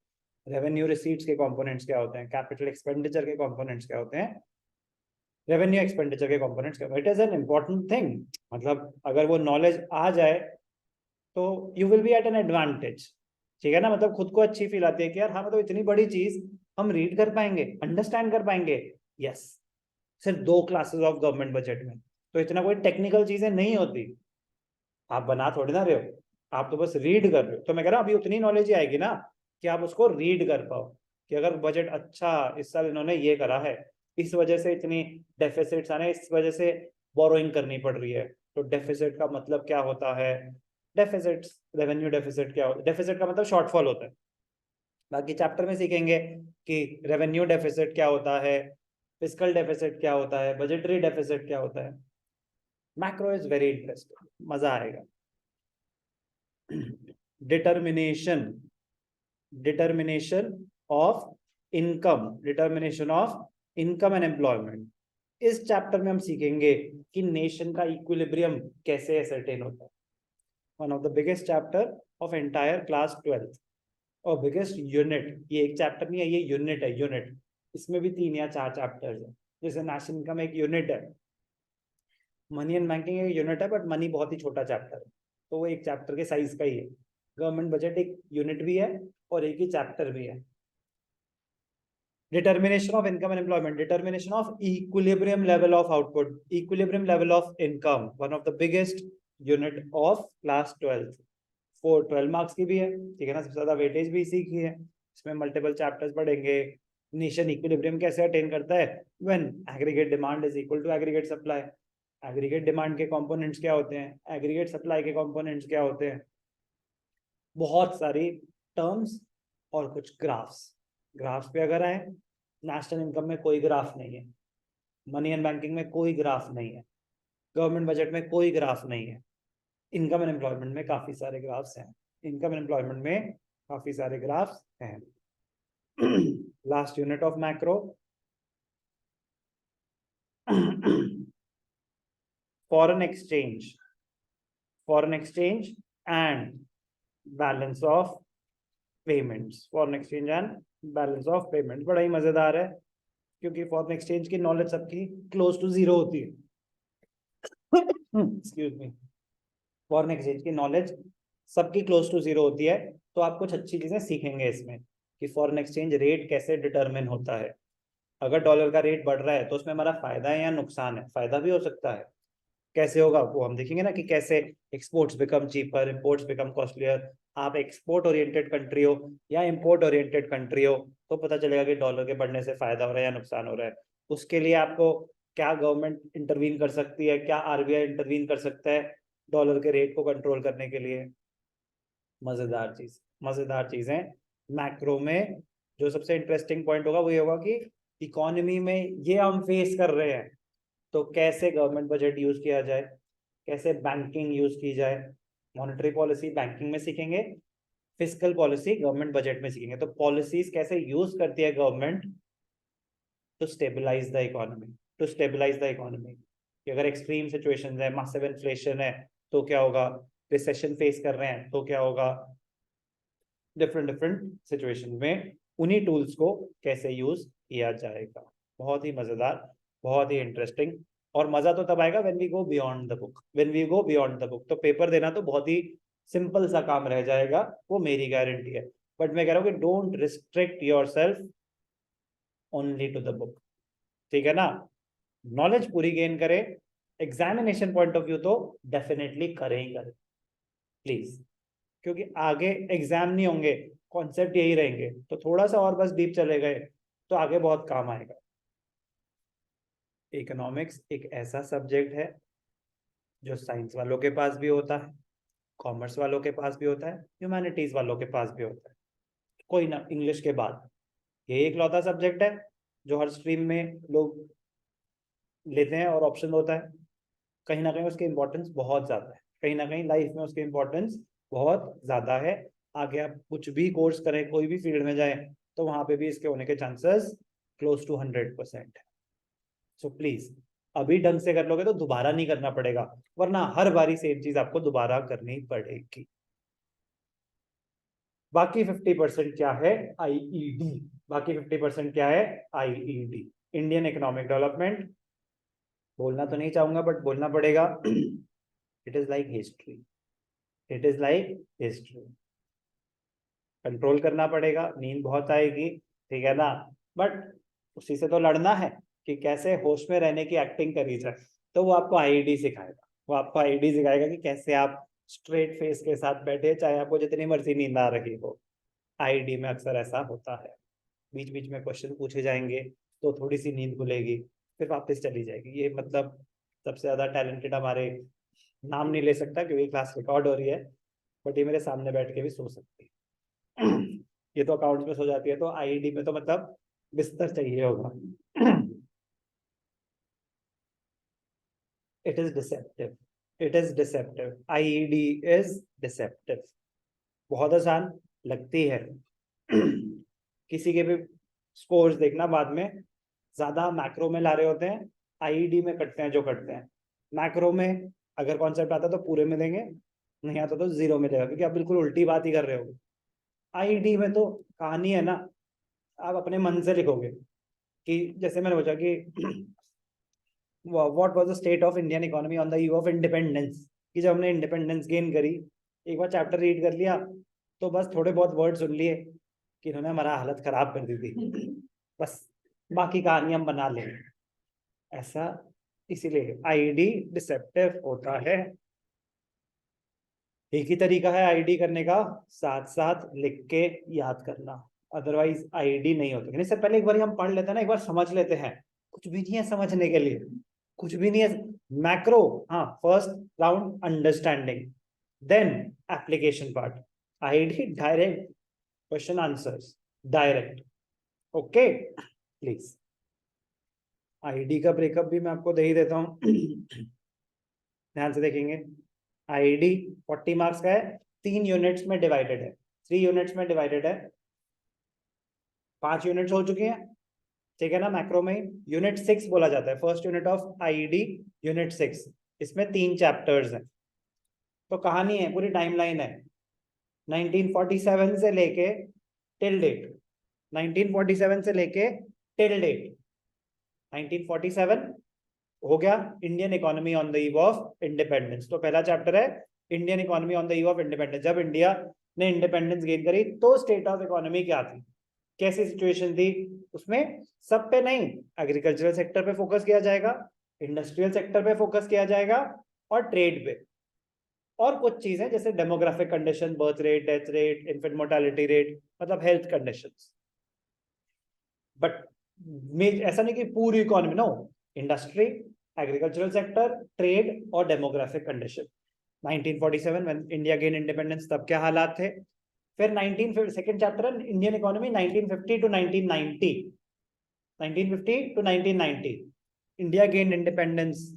रेवेन्यू रिसीट्स के कंपोनेंट्स क्या होते हैं, कैपिटल एक्सपेंडिचर के कंपोनेंट्स क्या होते हैं, रेवेन्यू एक्सपेंडिचर के कंपोनेंट्स क्या, it is an important thing. मतलब अगर वो नॉलेज आ जाए तो you will be at an advantage. ठीक है ना, मतलब खुद को अच्छी फील आती है कि यार हाँ मतलब इतनी बड़ी चीज हम रीड कर पाएंगे, अंडरस्टैंड कर पाएंगे। यस, सिर्फ 2 क्लासेस ऑफ गवर्नमेंट बजट में तो इतना कोई टेक्निकल चीजें नहीं होती। आप बना थोड़ी ना रहे हो, आप तो बस रीड कर रहे हो। तो मैं कह रहा हूँ अभी उतनी नॉलेज ही आएगी ना कि आप उसको रीड कर पाओ, कि अगर बजट अच्छा इस साल इन्होंने ये करा है, इस वजह से इतनी डेफिसिट्स आ रहे हैं, इस वजह से बोरोइंग करनी पड़ रही है। तो डेफिसिट का मतलब क्या होता है, डेफिसिट, रेवेन्यू डेफिसिट क्या होता है, डेफिसिट का मतलब शॉर्टफॉल होता है। बाकी चैप्टर में सीखेंगे कि रेवेन्यू डेफिसिट क्या होता है, फिस्कल डेफिसिट क्या होता है, बजटरी डेफिसिट क्या होता है। मैक्रो इज वेरी इंटरेस्टिंग, मजा आएगा। Determination, determination of income, determination of income and employment. इस चैप्टर में हम सीखेंगे कि नेशन का इक्विलिब्रियम कैसे एसरटेन होता है। One of the biggest chapter of entire class 12th और बिगेस्ट यूनिट। ये एक चैप्टर नहीं है, ये यूनिट है, यूनिट। इसमें भी 3 या 4 चैप्टर्स है। जैसे नेशनल इनकम एक यूनिट है, मनी एंड बैंकिंग एक यूनिट है, बट मनी बहुत ही छोटा चैप्टर है, तो वो एक चैप्टर के साइज का ही है। गवर्नमेंट बजट एक यूनिट भी है और एक ही चैप्टर भी है। Determination of income and employment, determination of equilibrium level of output, equilibrium level of income, one of the biggest unit of class 12th। 12 marks की भी है, ठीक है ना, सबसे ज्यादा वेटेज भी इसी की है। इसमें मल्टीपल चैप्टर्स पढ़ेंगे। नेशन इक्विलिब्रियम कैसे अटेन करता है, when aggregate demand is equal to aggregate supply. Aggregate demand के कंपोनेंट्स क्या होते हैं, एग्रीगेट सप्लाई के कंपोनेंट्स क्या होते हैं, बहुत सारी टर्म्स और कुछ ग्राफ्स। ग्राफ्स पे अगर आए, नेशनल इनकम में कोई ग्राफ नहीं है, मनी एंड बैंकिंग में कोई ग्राफ नहीं है, गवर्नमेंट बजट में कोई ग्राफ नहीं है, इनकम एंड एम्प्लॉयमेंट में काफी सारे ग्राफ्स हैं, इनकम एंड एम्प्लॉयमेंट में काफी सारे ग्राफ्स हैं। Last unit of macro, foreign exchange, foreign exchange and balance of payments, foreign exchange and balance of payments बड़ा ही मजेदार है, क्योंकि फॉरेन एक्सचेंज की नॉलेज सबकी क्लोज टू जीरो होती है। एक्सक्यूज मी, फॉरेन एक्सचेंज की नॉलेज सबकी क्लोज टू जीरो होती है। तो आप कुछ अच्छी चीजें सीखेंगे इसमें कि फॉरेन एक्सचेंज रेट कैसे डिटरमिन होता है। अगर डॉलर का रेट बढ़ रहा है तो उसमें हमारा फायदा है या नुकसान है, फायदा भी हो सकता है। कैसे होगा वो हम देखेंगे ना, कि कैसे exports become cheaper, imports become costlier. आप एक्सपोर्ट ओरिएंटेड कंट्री हो या इंपोर्ट ओरिएंटेड कंट्री हो, तो पता चलेगा कि डॉलर के बढ़ने से फायदा हो रहा है या नुकसान हो रहा है। उसके लिए आपको क्या गवर्नमेंट इंटरवीन कर सकती है, क्या आरबीआई इंटरवीन कर सकता है डॉलर के रेट को कंट्रोल करने के लिए। मजेदार चीज, मजेदार चीजें। मैक्रो में जो सबसे इंटरेस्टिंग पॉइंट होगा वो ये होगा कि इकोनॉमी में ये हम फेस कर रहे हैं, तो कैसे गवर्नमेंट बजट यूज किया जाए, कैसे बैंकिंग यूज की जाए। मॉनेटरी पॉलिसी बैंकिंग में सीखेंगे, फिस्कल पॉलिसी गवर्नमेंट बजट में सीखेंगे। तो पॉलिसीज कैसे यूज करती है government to stabilise the economy, to stabilise the economy. कि अगर एक्सट्रीम सिचुएशन है, मासिव इन्फ्लेशन है, तो क्या होगा, रिसेशन फेस कर रहे हैं तो क्या होगा, डिफरेंट डिफरेंट सिचुएशन में उन्हीं टूल्स को कैसे यूज किया जाएगा। बहुत ही मजेदार, बहुत ही इंटरेस्टिंग। और मजा तो तब आएगा when we go beyond the book, when we go beyond the book. तो पेपर देना तो बहुत ही सिंपल सा काम रह जाएगा, वो मेरी गारंटी है। बट मैं कह रहा हूँ कि don't restrict yourself only to the book, ठीक है ना। नॉलेज पूरी गेन करें, एग्जामिनेशन पॉइंट ऑफ व्यू तो डेफिनेटली करें ही करें प्लीज, क्योंकि आगे एग्जाम नहीं होंगे, कॉन्सेप्ट यही रहेंगे। तो थोड़ा सा और बस डीप चले गए तो आगे बहुत काम आएगा। इकोनॉमिक्स एक ऐसा सब्जेक्ट है जो साइंस वालों के पास भी होता है, कॉमर्स वालों के पास भी होता है, ह्यूमैनिटीज वालों के पास भी होता है, कोई ना, इंग्लिश के बाद ये एक लौता सब्जेक्ट है जो हर स्ट्रीम में लोग लेते हैं और ऑप्शन होता है। कहीं ना कहीं उसकी इंपॉर्टेंस बहुत ज्यादा है, कहीं ना कहीं लाइफ में उसकी इंपॉर्टेंस बहुत ज्यादा है। आगे आप कुछ भी कोर्स करें, कोई भी फील्ड में जाए, तो वहां पे भी इसके होने के chances close to 100%। So please अभी ढंग से कर लोगे तो दोबारा नहीं करना पड़ेगा, वरना हर बारी सेम चीज आपको दोबारा करनी पड़ेगी। बाकी 50% क्या है? आईईडी। बाकी 50% क्या है? IED, Indian economic development. बोलना तो नहीं चाहूंगा बट बोलना पड़ेगा। It is like history, it is like history. Control करना पड़ेगा, नींद बहुत आएगी, ठीक है ना, बट उसी से तो लड़ना है कि कैसे होश में रहने की एक्टिंग करी जाए। तो वो आपको आईडी सिखाएगा, वो आपको आईडी सिखाएगा कि कैसे आप स्ट्रेट फेस के साथ बैठे, चाहे आपको जितनी मर्जी नींद आ रही हो। आईडी में अक्सर ऐसा होता है, बीच बीच में क्वेश्चन पूछे जाएंगे तो थोड़ी सी नींद खुलेगी, फिर वापस चली जाएगी। ये मतलब सबसे ज्यादा टैलेंटेड हमारे, नाम नहीं ले सकता क्योंकि क्लास रिकॉर्ड हो रही है, बट ये मेरे सामने बैठ के भी सो सकती है। ये तो अकाउंट्स में सो जाती है, तो आईडी में तो मतलब बिस्तर चाहिए होगा। It is deceptive, it is deceptive, IED is deceptive. बहुत आसान लगती है। किसी के भी स्कोर्स देखना बाद में, ज्यादा मैक्रो में ला रहे होते हैं, आईईडी में कटते हैं जो कटते हैं। मैक्रो में अगर कॉन्सेप्ट आता तो पूरे में देंगे, नहीं आता तो जीरो में देगा, क्योंकि आप बिल्कुल उल्टी बात ही कर रहे हो। आईडी में तो कहानी है ना, आप अपने मन से लिखोगे कि जैसे मैंने पूछा कि what was the state of Indian economy on the eve of independence, कि जब हमने इंडिपेंडेंस गेन करी, एक बार चैप्टर रीड कर लिया तो बस थोड़े बहुत वर्ड सुन लिए कि इन्होंने हमारा हालत खराब कर दी थी, बस बाकी कहानी हम बना लें ऐसा। इसीलिए आईडी डिसेप्टिव होता है। एक ही तरीका है आईडी करने का, साथ साथ लिख के याद करना, अदरवाइज आईडी नहीं होता। इससे पहले एक बार हम पढ़ लेते हैं ना, एक बार समझ लेते हैं, कुछ भी नहीं है समझने के लिए, कुछ भी नहीं है। मैक्रो, हाँ, first round understanding, then application part. ID direct question answers, direct. Okay please, ID का ब्रेकअप भी मैं आपको दे ही देता हूँ। ध्यान से देखेंगे, आईडी 40 मार्क्स का है, 3 यूनिट्स में डिवाइडेड है, 3 यूनिट्स में डिवाइडेड है, 5 यूनिट्स हो चुकी हैं, ठीक है ना। मैक्रो में यूनिट 6 बोला जाता है, first unit of ID unit 6। इसमें 3 चैप्टर्स हैं। तो कहानी है, पूरी टाइमलाइन है, 1947 से लेके टिल डेट, 1947 से लेके टिल डेट। 1947 हो गया Indian economy on the eve of independence, तो पहला चैप्टर है Indian economy on the eve of independence. जब इंडिया ने इंडिपेंडेंस गेन करी तो स्टेट ऑफ इकोनॉमी क्या थी, कैसी सिचुएशन थी, उसमें सब पे नहीं, एग्रीकल्चरल सेक्टर पे फोकस किया जाएगा, इंडस्ट्रियल सेक्टर पे फोकस किया जाएगा, और ट्रेड पे, और कुछ चीजें जैसे demographic condition, birth rate, death rate, infant mortality rate, मतलब हेल्थ कंडीशंस। बट ऐसा नहीं कि पूरी economy, no, industry, agricultural sector, trade और demographic condition. 1947 when India gain independence, तब क्या हालात थे। फिर 19 सेकंड चैप्टर है Indian economy 1950 to 1990, 1950 to 1990, India gain independence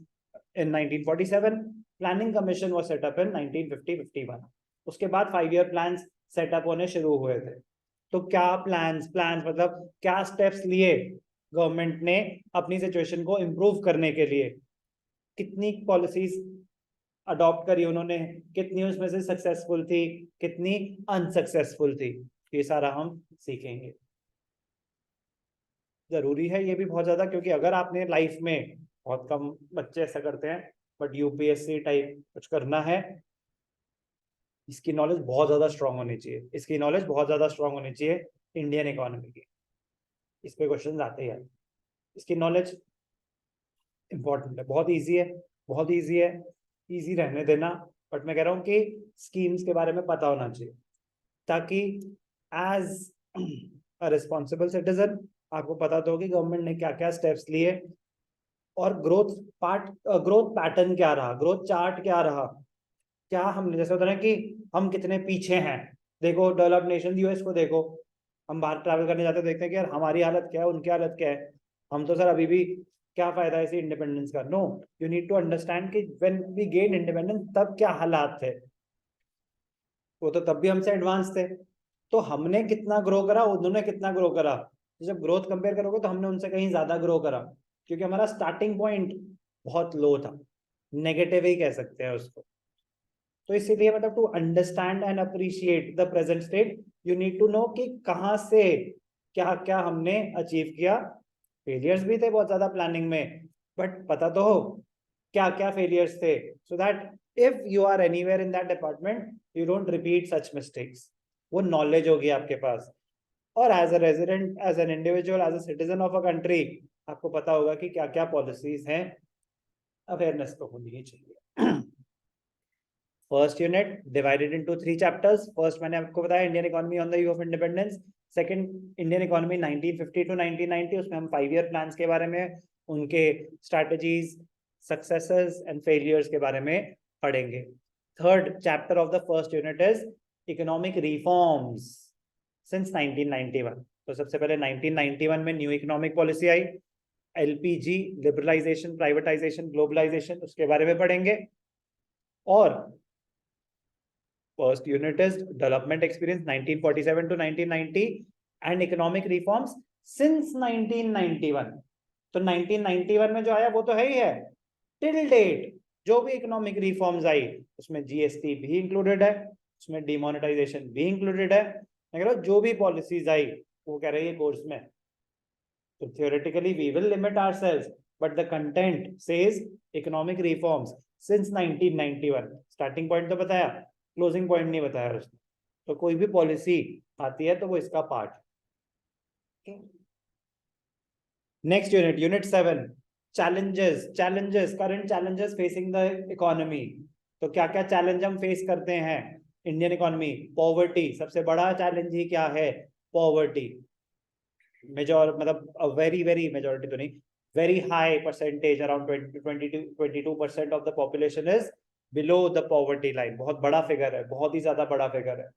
in 1947, planning commission was set up in 1950-51। उसके बाद 5 ईयर प्लान्स सेटअप होने शुरू हुए थे। तो क्या प्लान्स, मतलब क्या स्टेप्स लिए गवर्नमेंट ने अपनी सिचुएशन को इम्प्रूव करने के लिए, कितनी पॉलिसीज अडॉप्ट करी उन्होंने, कितनी उसमें से सक्सेसफुल थी, कितनी अनसक्सेसफुल थी, ये सारा हम सीखेंगे। जरूरी है ये भी बहुत ज्यादा, क्योंकि अगर आपने लाइफ में, बहुत कम बच्चे ऐसा करते हैं, बट यूपीएससी टाइप कुछ करना है, इसकी नॉलेज बहुत ज्यादा स्ट्रांग होनी चाहिए, इसकी नॉलेज बहुत ज्यादा स्ट्रांग होनी चाहिए इंडियन इकोनॉमी की। इस पे क्वेश्चन आते हैं, इसकी नॉलेज इंपॉर्टेंट है, बहुत ईजी है, बहुत ईजी है, ईजी रहने देना। बट मैं कह रहा हूँ कि स्कीम्स के बारे में पता होना चाहिए, ताकि एज अ रिस्पॉन्सिबल सिटीजन आपको पता तो हो कि गवर्नमेंट ने क्या क्या स्टेप्स लिए, और ग्रोथ पैटर्न क्या रहा, ग्रोथ चार्ट क्या रहा, क्या हमने, जैसे होता है ना कि हम कितने पीछे हैं। देखो डेवलप्ड नेशन यूएस को देखो, हम बाहर ट्रैवल करने जाते देखते हैं कि यार हमारी हालत क्या है, उनकी हालत क्या है। हम तो सर अभी भी, क्या फायदा है इसी इंडिपेंडेंस का। No, you need to understand कि व्हेन वी गेन इंडिपेंडेंस तब क्या हालात थे। वो तो तब भी हमसे एडवांस थे। तो हमने कितना ग्रो करा, उन्होंने कितना ग्रो करा, तो जब ग्रोथ कंपेयर करोगे तो हमने उनसे कहीं ज्यादा ग्रो करा, क्योंकि हमारा स्टार्टिंग पॉइंट बहुत लो था, नेगेटिव ही कह सकते हैं उसको। तो इसीलिए मतलब to understand and appreciate the present state you need to know कि कहाँ से क्या क्या हमने अचीव किया। फेलियर्स भी थे बहुत ज्यादा प्लानिंग में, बट पता तो हो क्या क्या फेलियर्स थे, so that if you are anywhere in that department you don't repeat such mistakes. वो नॉलेज होगी आपके पास। और as a resident, as an individual, as a citizen of a country, आपको पता होगा कि क्या क्या पॉलिसीज हैं। अवेयरनेस तो होनी ही चाहिए। First unit divided into 3 chapters. First मैंने आपको बताया Indian economy on the eve of independence. Second Indian economy 1950 to 1990, उसमें हम 5 ईयर प्लान्स के बारे में, उनके स्ट्रैटेजीज, सक्सेसेस एंड फेलियर्स के बारे में पढ़ेंगे। Third chapter of the first unit is economic reforms since 1991। तो सबसे पहले 1991 में न्यू इकोनॉमिक पॉलिसी आई, एलपीजी, लिबरलाइजेशन, प्राइवेटाइजेशन, ग्लोबलाइजेशन, उसके बारे में पढ़ेंगे। और first unit is development experience 1947 to 1990 and economic reforms since 1991। तो 1991 में जो आया वो तो है ही है, टिल डेट जो भी इकोनॉमिक रिफॉर्म्स आई उसमें जीएसटी भी इंक्लूडेड है, उसमें डिमोनेटाइजेशन भी इंक्लूडेड है। अगर जो भी पॉलिसीज आई वो कह रही है कोर्स में, तो theoretically we will limit ourselves, but the content says economic reforms since 1991। Starting point तो बताया, क्लोजिंग पॉइंट नहीं बताया उसने। तो कोई भी पॉलिसी आती है तो वो इसका part. Next unit, unit 7, challenges. Challenges, current challenges facing the economy. तो क्या क्या चैलेंज हम फेस करते हैं इंडियन इकोनॉमी। पॉवर्टी, सबसे बड़ा चैलेंज ही क्या है, पॉवर्टी। मेजॉर मतलब वेरी वेरी मेजॉरिटी तो नहीं, very high percentage, around 22% of the population is below the poverty line। बहुत बड़ा फिगर है, बहुत ही ज्यादा बड़ा फिगर है।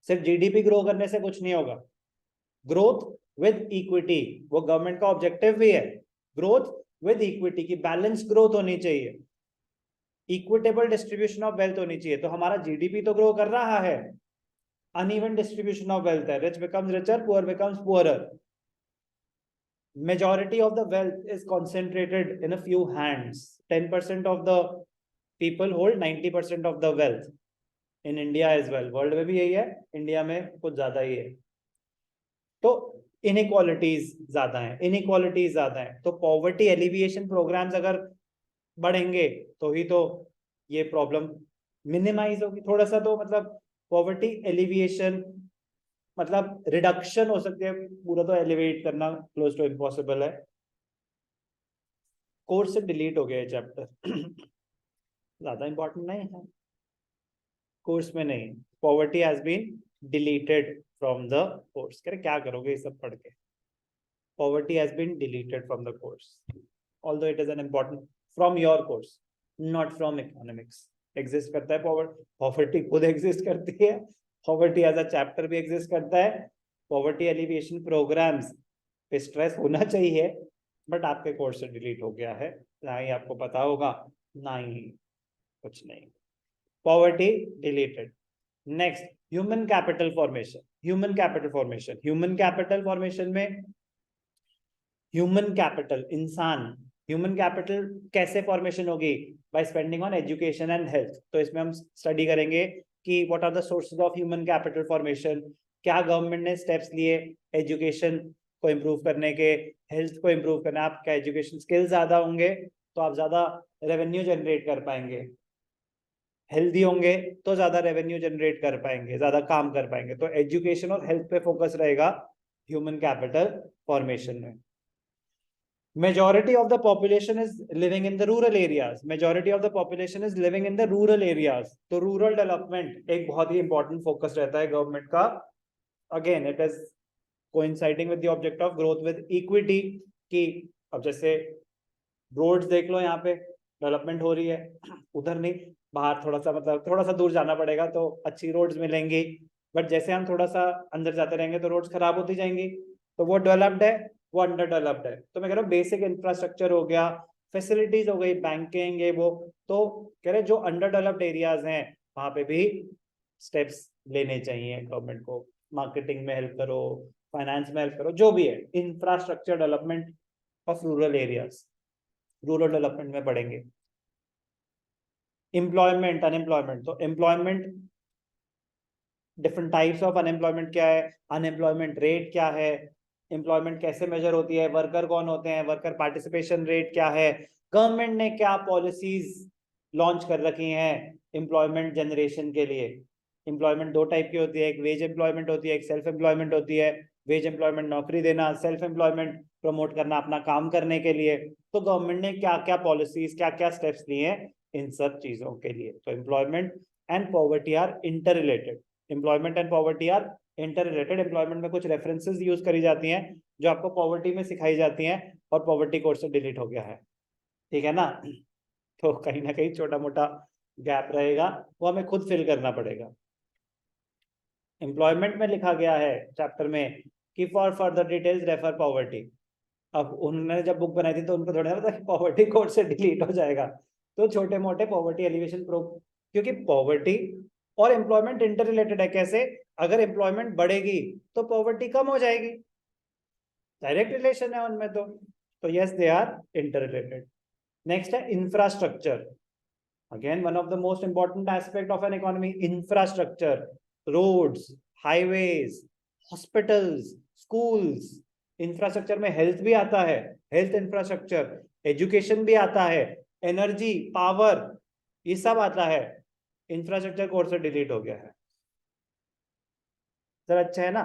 सिर्फ जीडीपी ग्रो करने से कुछ नहीं होगा, ग्रोथ विद इक्विटी वो गवर्नमेंट का ऑब्जेक्टिव भी है। ग्रोथ विद इक्विटी की बैलेंस ग्रोथ होनी चाहिए, इक्विटेबल डिस्ट्रीब्यूशन ऑफ वेल्थ होनी चाहिए। तो हमारा जीडीपी तो ग्रो कर रहा है, अनइवन डिस्ट्रीब्यूशन ऑफ वेल्थ है, rich becomes richer, poor becomes poorer. Majority of the wealth is concentrated in a few hands। 10% of the people hold 90% of the wealth in India as well। World में भी यही है, India में कुछ ज्यादा ही है। तो इनइक्वालिटीज ज्यादा है, इनइक्वालिटीज ज्यादा है। तो पॉवर्टी एलिविएशन प्रोग्राम्स अगर बढ़ेंगे तो ही तो ये प्रॉब्लम मिनिमाइज होगी थोड़ा सा। तो मतलब पॉवर्टी एलिविएशन मतलब रिडक्शन हो सकती है, पूरा तो एलिवेट करना क्लोज टू इम्पॉसिबल है। कोर्स से डिलीट हो गया चैप्टर। ज्यादा इंपॉर्टेंट नहीं है, कोर्स में नहीं। Poverty has been deleted from the course. कह रहे क्या करोगे ये सब पढ़ के, poverty has been deleted from the course, although it is an important from your course, not from economics. Exist करता है पॉवर्टी, पॉवर्टी खुद एग्जिस्ट करती है, पॉवर्टी एज अ चैप्टर भी एग्जिस्ट करता है। पॉवर्टी एलिविएशन प्रोग्राम्स पे स्ट्रेस होना चाहिए, बट आपके कोर्स से डिलीट हो गया है, ना ही आपको पता होगा ना ही कुछ नहीं। Poverty deleted. Next, human capital formation. Human capital formation, human capital formation में ह्यूमन कैपिटल, इंसान, ह्यूमन कैपिटल कैसे फॉर्मेशन होगी, by spending on education and health. तो इसमें हम स्टडी करेंगे कि what are the sources of human capital formation, क्या गवर्नमेंट ने स्टेप्स लिए एजुकेशन को इम्प्रूव करने के, हेल्थ को इम्प्रूव करना। आपका एजुकेशन स्किल ज्यादा होंगे तो आप ज्यादा रेवेन्यू जनरेट कर पाएंगे, हेल्दी होंगे तो ज्यादा रेवेन्यू जनरेट कर पाएंगे, ज्यादा काम कर पाएंगे। तो एजुकेशन और हेल्थ पे फोकस रहेगा ह्यूमन कैपिटल फॉर्मेशन में। majority of the population is living in the rural areas, majority of the population is living in the rural areas। तो रूरल डेवलपमेंट एक बहुत ही इंपॉर्टेंट फोकस रहता है गवर्नमेंट का। Again it is coinciding with the object of growth with equity. कि अब जैसे roads देख लो, यहाँ पे डेवलपमेंट हो रही है, उधर नहीं, बाहर थोड़ा सा मतलब थोड़ा सा दूर जाना पड़ेगा तो अच्छी रोड्स मिलेंगी, बट जैसे हम थोड़ा सा अंदर जाते रहेंगे तो रोड्स खराब होती जाएंगी। तो वो डेवलप्ड है, वो अंडर डेवलप्ड है। तो मैं कह रहा हूँ बेसिक इंफ्रास्ट्रक्चर हो गया, फैसिलिटीज हो गई, बैंकिंग, ये वो। तो कह रहे जो अंडर डेवलप्ड एरियाज हैं वहां पे भी स्टेप्स लेने चाहिए गवर्नमेंट को, मार्केटिंग में हेल्प करो, फाइनेंस में हेल्प करो, जो भी है, infrastructure development of rural areas, rural development में पढ़ेंगे। एम्प्लॉयमेंट, अनएम्प्लॉयमेंट, तो employment, different types of unemployment क्या है, अनएम्प्लॉयमेंट रेट क्या है, एम्प्लॉयमेंट कैसे मेजर होती है, वर्कर कौन होते हैं, वर्कर पार्टिसिपेशन रेट क्या है, गवर्नमेंट ने क्या पॉलिसीज लॉन्च कर रखी हैं एम्प्लॉयमेंट जनरेशन के लिए। एम्प्लॉयमेंट दो टाइप की होती है, एक वेज एम्प्लॉयमेंट होती है, एक सेल्फ एम्प्लॉयमेंट होती है। वेज एम्प्लॉयमेंट नौकरी देना, सेल्फ एम्प्लॉयमेंट प्रमोट करना अपना काम करने के लिए। तो गवर्नमेंट ने क्या क्या पॉलिसीज, क्या क्या स्टेप्स लिए हैं इन सब चीजों के लिए। तो employment and poverty are inter related, employment and poverty are inter related. Employment में कुछ रेफरेंसेस यूज करी जाती हैं जो आपको पॉवर्टी में सिखाई जाती हैं, और पॉवर्टी कोर्स से डिलीट हो गया है, ठीक है ना। तो कहीं ना कहीं छोटा मोटा गैप रहेगा, वो हमें खुद फिल करना पड़ेगा। एम्प्लॉयमेंट में लिखा गया है चैप्टर में कि for further details refer poverty. अब उन्होंने जब बुक बनाई थी तो उनको थोड़ा पता कि पॉवर्टी कोर्स से डिलीट हो जाएगा, तो छोटे मोटे पॉवर्टी एलिवेशन प्रो, क्योंकि पॉवर्टी और एम्प्लॉयमेंट इंटर रिलेटेड है। कैसे? अगर एम्प्लॉयमेंट बढ़ेगी तो पॉवर्टी कम हो जाएगी, डायरेक्ट रिलेशन है उनमें। तो yes, they are inter related. Next है infrastructure, again one of the most important aspect of an economy. Infrastructure, roads, highways, hospitals, schools. Infrastructure में हेल्थ भी आता है, हेल्थ इंफ्रास्ट्रक्चर, एजुकेशन भी आता है, एनर्जी, पावर, ये सब आता है। इंफ्रास्ट्रक्चर कोर्स से डिलीट हो गया है। सर अच्छा है ना,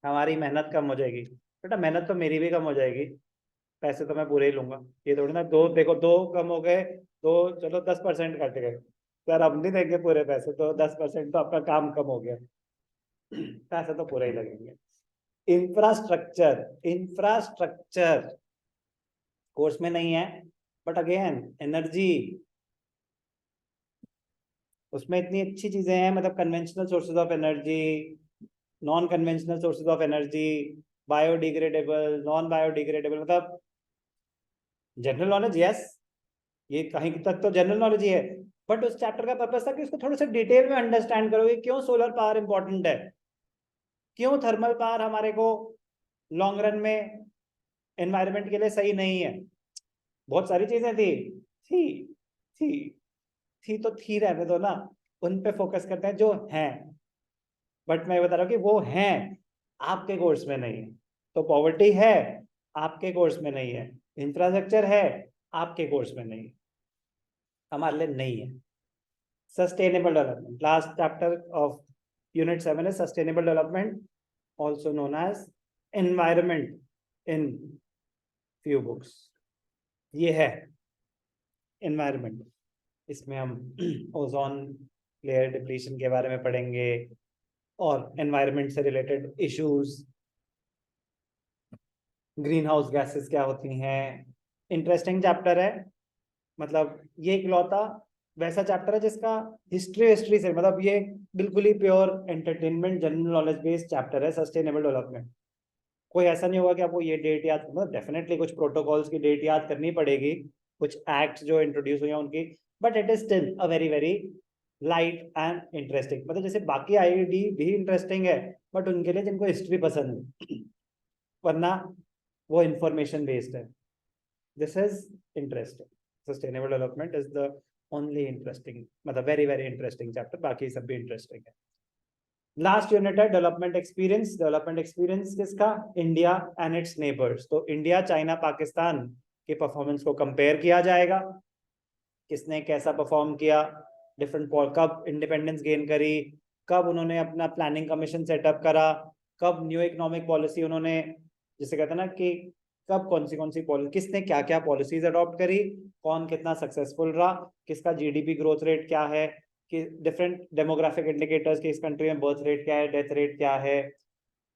हमारी मेहनत कम हो जाएगी। बेटा मेहनत तो मेरी भी कम हो जाएगी, पैसे तो मैं पूरे ही लूंगा। ये थोड़ी ना, दो देखो, दो कम हो गए, दो चलो 10% कट गए, सर अब नहीं देंगे पूरे पैसे, तो 10% तो आपका काम कम हो गया, पैसे तो पूरे ही लगेंगे। इंफ्रास्ट्रक्चर, इंफ्रास्ट्रक्चर कोर्स में नहीं है, बट अगेन एनर्जी, उसमें इतनी अच्छी चीजें हैं, मतलब conventional sources of energy, non conventional sources of energy, biodegradable, non biodegradable, मतलब जनरल नॉलेज यस, ये कहीं तक तो जनरल नॉलेज ही है, बट उस चैप्टर का पर्पस था कि उसको थोड़ा सा डिटेल में अंडरस्टैंड करोगे, क्यों सोलर पावर इंपॉर्टेंट है, क्यों थर्मल पावर हमारे को लॉन्ग रन में एनवायरनमेंट के लिए सही नहीं है। बहुत सारी चीजें थी थी थी तो थी, रहने दो ना, उन पे फोकस करते हैं जो हैं। बट मैं बता रहा हूँ कि वो हैं, आपके कोर्स में नहीं है। तो पॉवर्टी है, आपके कोर्स में नहीं है। इंफ्रास्ट्रक्चर है, आपके कोर्स में नहीं है, हमारे लिए नहीं है। Sustainable development, last chapter of unit 7 है sustainable development, also known as environment in few books. ये है एनवायरमेंट, इसमें हम ओजोन लेयर डिप्लीशन के बारे में पढ़ेंगे और एनवायरमेंट से related issues, green house gases क्या होती हैं। इंटरेस्टिंग चैप्टर है, मतलब ये इकलौता वैसा चैप्टर है जिसका हिस्ट्री से, मतलब ये बिल्कुल ही pure entertainment general knowledge based chapter है सस्टेनेबल डेवलपमेंट। कोई ऐसा नहीं होगा कि आपको ये डेट याद, मतलब डेफिनेटली कुछ प्रोटोकॉल्स की डेट याद करनी पड़ेगी, कुछ एक्ट्स जो इंट्रोड्यूस हुए हैं उनकी, but it is still a very very light and interesting. मतलब जैसे बाकी आईडी भी इंटरेस्टिंग है, बट उनके लिए जिनको हिस्ट्री पसंद है, वरना वो इंफॉर्मेशन बेस्ड है। This is interesting, sustainable development is the only interesting, मतलब वेरी वेरी इंटरेस्टिंग चैप्टर, बाकी सब भी इंटरेस्टिंग है। लास्ट यूनिट है डेवलपमेंट एक्सपीरियंस। डेवलपमेंट एक्सपीरियंस किसका? India and it's neighbours. तो इंडिया, चाइना, पाकिस्तान के परफॉर्मेंस को कंपेयर किया जाएगा, किसने कैसा परफॉर्म किया, डिफरेंट, कब इंडिपेंडेंस गेन करी, कब उन्होंने अपना प्लानिंग कमीशन सेटअप करा, कब न्यू इकोनॉमिक पॉलिसी उन्होंने, जिसे कहते हैं ना कि कब कौन सी पॉलिसी, किसने क्या क्या पॉलिसीज अडॉप्ट करी, कौन कितना सक्सेसफुल रहा, किसका जीडीपी ग्रोथ रेट क्या है, कि डिफरेंट डेमोग्राफिक इंडिकेटर्स की इस कंट्री में बर्थ रेट क्या है, डेथ रेट क्या है,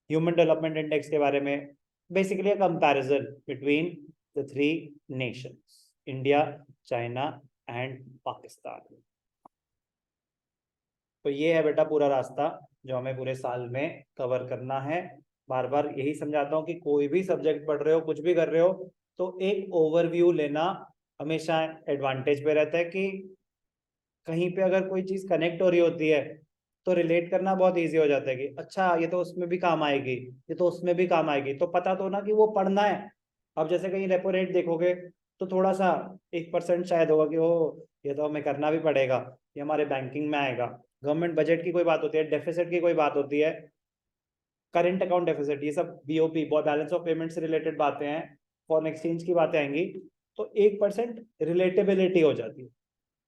ह्यूमन डेवलपमेंट इंडेक्स के बारे में, basically a comparison between the three Nations, India, China and Pakistan. तो ये है बेटा पूरा रास्ता जो हमें पूरे साल में कवर करना है। बार बार यही समझाता हूँ कि कोई भी सब्जेक्ट पढ़ रहे हो, कुछ भी कर रहे हो, तो एक ओवरव्यू लेना हमेशा एडवांटेज पे रहता है, कि कहीं पे अगर कोई चीज कनेक्ट हो रही होती है तो रिलेट करना बहुत इजी हो जाता है कि अच्छा ये तो उसमें भी काम आएगी, ये तो उसमें भी काम आएगी, तो पता तो ना कि वो पढ़ना है। अब जैसे कहीं रेपो रेट देखोगे तो थोड़ा सा 1% शायद होगा कि ओ ये तो हमें करना भी पड़ेगा, ये हमारे बैंकिंग में आएगा। गवर्नमेंट बजट की कोई बात होती है, डेफिसिट की कोई बात होती है, करंट अकाउंट डेफिसिट, ये सब बीओपी, बैलेंस ऑफ पेमेंट से रिलेटेड बातें हैं, फॉरेन एक्सचेंज की बातें आएंगी, तो 1% रिलेटेबिलिटी हो जाती है।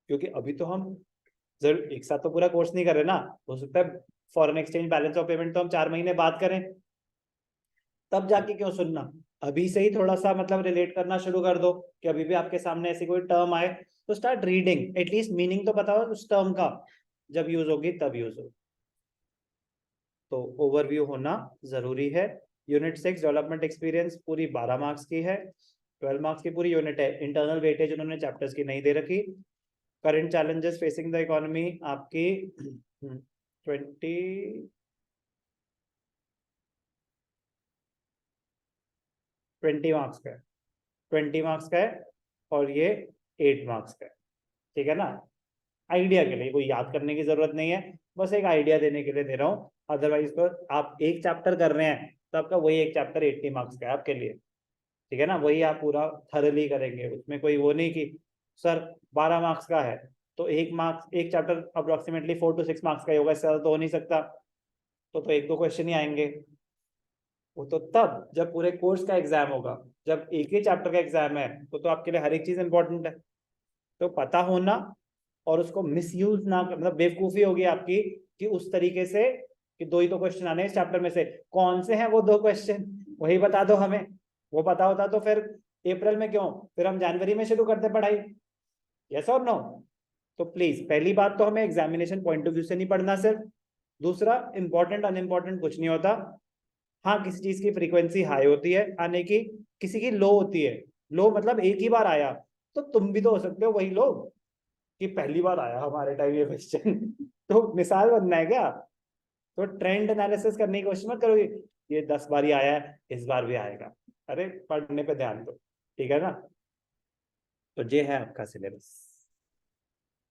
क्योंकि अभी तो हम जरूर एक साथ तो पूरा कोर्स नहीं कर रहे ना, हो सकता है foreign exchange balance of payment तो हम 4 महीने बाद करें, तब जाके क्यों सुनना, अभी से ही थोड़ा सा मतलब रिलेट करना शुरू कर दो कि अभी भी आपके सामने ऐसी कोई टर्म आए तो स्टार्ट रीडिंग, एटलीस्ट मीनिंग तो पता हो उस टर्म का, जब यूज होगी तब यूज हो। तो ओवरव्यू होना जरूरी है। यूनिट 6 डेवलपमेंट एक्सपीरियंस पूरी 12 मार्क्स की है, 12 मार्क्स की पूरी यूनिट है। इंटरनल वेटेज उन्होंने चैप्टर्स की नहीं दे रखी। Current challenges facing the economy आपकी 20 मार्क्स का है, 20 मार्क्स का है, और ये 8 मार्क्स का है। ठीक है ना, आइडिया के लिए, कोई याद करने की जरूरत नहीं है, बस एक आइडिया देने के लिए दे रहा हूँ। अदरवाइज तो आप एक चैप्टर कर रहे हैं तो आपका वही एक चैप्टर 80 मार्क्स का है आपके लिए। ठीक है ना, वही आप पूरा थरली करेंगे, उसमें कोई वो नहीं कि सर 12 मार्क्स का है तो एक चैप्टर अप्रोक्सीमेटली 4 to 6 मार्क्स का ही होगा, इससे ज्यादा तो हो नहीं सकता, तो एक दो क्वेश्चन ही आएंगे। वो तो तब जब पूरे कोर्स का एग्जाम होगा, जब एक ही चैप्टर का एग्जाम है तो आपके लिए हर एक चीज इंपॉर्टेंट है। तो पता होना और उसको मिसयूज ना मतलब बेवकूफी होगी आपकी कि उस तरीके से कि दो ही तो क्वेश्चन आने हैं इस चैप्टर में से, कौन से हैं वो दो क्वेश्चन, वही बता दो हमें। वो पता होता तो फिर अप्रैल में क्यों, फिर हम जनवरी में शुरू करते पढ़ाई। यस और नो। तो प्लीज पहली बात तो हमें एग्जामिनेशन पॉइंट ऑफ व्यू से नहीं पढ़ना सिर्फ, दूसरा इंपॉर्टेंट अनइंपॉर्टेंट कुछ नहीं होता। हाँ किसी चीज की फ्रीक्वेंसी हाई होती है आने की, किसी की लो होती है, लो मतलब एक ही बार आया, तो तुम भी तो हो सकते हो वही लोग कि पहली बार आया हमारे टाइम ये क्वेश्चन तो मिसाल बनना है क्या, तो ट्रेंड एनालिसिस करने की कोशिश मत करो ये 10 बार ही आया है इस बार भी आएगा। अरे पढ़ने पे ध्यान दो। ठीक है ना, तो ये है आपका सिलेबस।